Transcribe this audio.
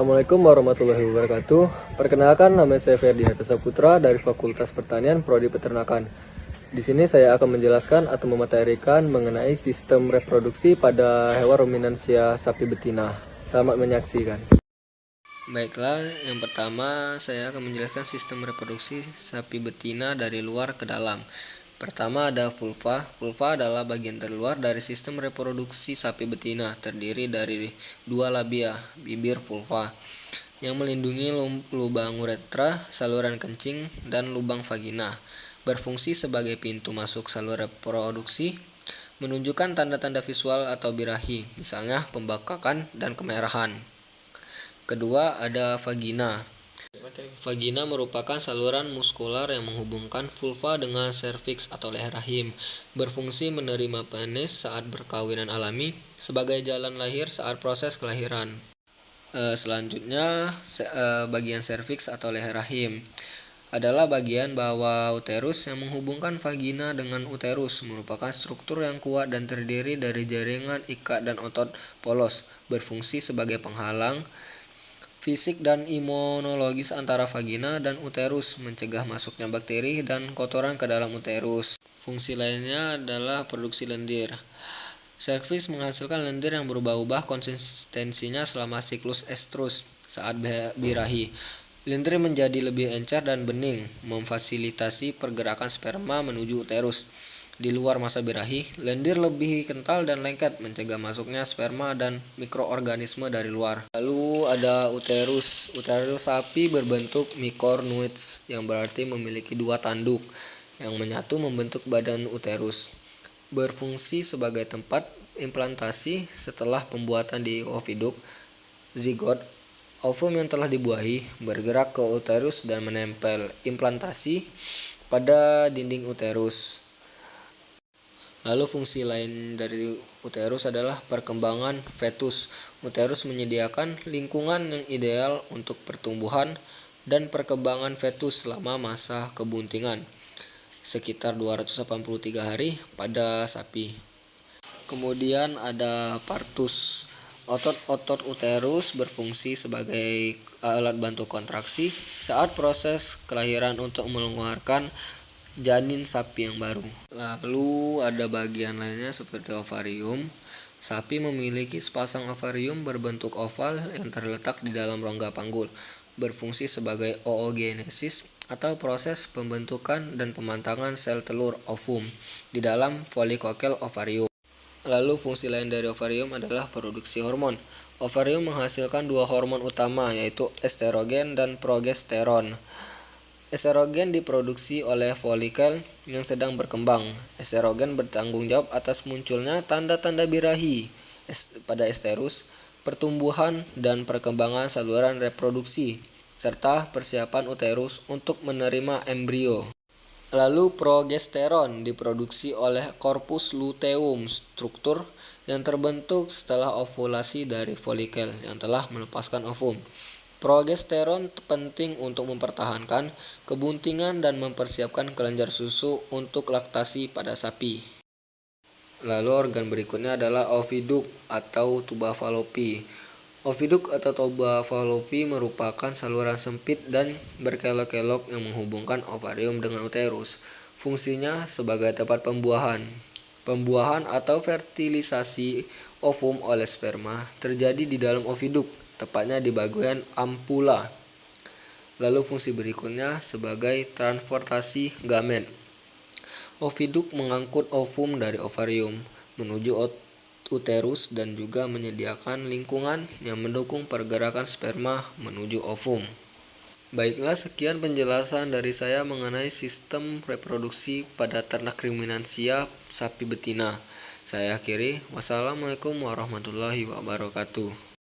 Assalamualaikum warahmatullahi wabarakatuh. Perkenalkan, nama saya Ferdi Hatta Saputra dari Fakultas Pertanian Prodi Peternakan. Di sini saya akan menjelaskan atau mematerikan mengenai sistem reproduksi pada hewan ruminansia sapi betina. Selamat menyaksikan. Baiklah, yang pertama saya akan menjelaskan sistem reproduksi sapi betina dari luar ke dalam. Pertama ada vulva. Vulva adalah bagian terluar dari sistem reproduksi sapi betina, terdiri dari dua labia, bibir vulva, yang melindungi lubang uretra, saluran kencing, dan lubang vagina. Berfungsi sebagai pintu masuk saluran reproduksi, menunjukkan tanda-tanda visual atau birahi, misalnya pembekakan dan kemerahan. Kedua ada vagina. Vagina merupakan saluran muskular yang menghubungkan vulva dengan serviks atau leher rahim, berfungsi menerima penis saat perkawinan alami sebagai jalan lahir saat proses kelahiran. Selanjutnya, bagian serviks atau leher rahim adalah bagian bawah uterus yang menghubungkan vagina dengan uterus, merupakan struktur yang kuat dan terdiri dari jaringan ikat dan otot polos, berfungsi sebagai penghalang fisik dan imunologis antara vagina dan uterus, mencegah masuknya bakteri dan kotoran ke dalam uterus. Fungsi lainnya adalah produksi lendir. Serviks menghasilkan lendir yang berubah-ubah konsistensinya selama siklus estrus saat birahi. Lendir menjadi lebih encer dan bening, memfasilitasi pergerakan sperma menuju uterus. Di luar masa birahi, lendir lebih kental dan lengket, mencegah masuknya sperma dan mikroorganisme dari luar. Lalu ada uterus. Uterus sapi berbentuk micornuids, yang berarti memiliki dua tanduk yang menyatu membentuk badan uterus. Berfungsi sebagai tempat implantasi setelah pembuatan di oviduk. Zigot, ovum yang telah dibuahi, bergerak ke uterus dan menempel implantasi pada dinding uterus. Lalu fungsi lain dari uterus adalah perkembangan fetus. Uterus menyediakan lingkungan yang ideal untuk pertumbuhan dan perkembangan fetus selama masa kebuntingan, sekitar 283 hari pada sapi. Kemudian ada partus. Otot-otot uterus berfungsi sebagai alat bantu kontraksi saat proses kelahiran untuk mengeluarkan janin sapi yang baru. Lalu ada bagian lainnya seperti ovarium. Sapi memiliki sepasang ovarium berbentuk oval yang terletak di dalam rongga panggul, berfungsi sebagai oogenesis atau proses pembentukan dan pemantangan sel telur ovum di dalam folikokel ovarium. Lalu fungsi lain dari ovarium adalah produksi hormon. Ovarium menghasilkan dua hormon utama, yaitu estrogen dan progesteron. Estrogen diproduksi oleh folikel yang sedang berkembang. Estrogen bertanggung jawab atas munculnya tanda-tanda birahi pada esterus, pertumbuhan dan perkembangan saluran reproduksi, serta persiapan uterus untuk menerima embrio. Lalu progesteron diproduksi oleh corpus luteum, struktur yang terbentuk setelah ovulasi dari folikel yang telah melepaskan ovum. Progesteron penting untuk mempertahankan kebuntingan dan mempersiapkan kelenjar susu untuk laktasi pada sapi. Lalu organ berikutnya adalah oviduk atau tuba falopi. Oviduk atau tuba falopi merupakan saluran sempit dan berkelok-kelok yang menghubungkan ovarium dengan uterus. Fungsinya sebagai tempat pembuahan. Pembuahan atau fertilisasi ovum oleh sperma terjadi di dalam oviduk, tepatnya di bagian ampula. Lalu fungsi berikutnya sebagai transportasi gamet. Oviduk mengangkut ovum dari ovarium menuju uterus dan juga menyediakan lingkungan yang mendukung pergerakan sperma menuju ovum. Baiklah, sekian penjelasan dari saya mengenai sistem reproduksi pada ternak ruminansia sapi betina. Saya akhiri. Wassalamualaikum warahmatullahi wabarakatuh.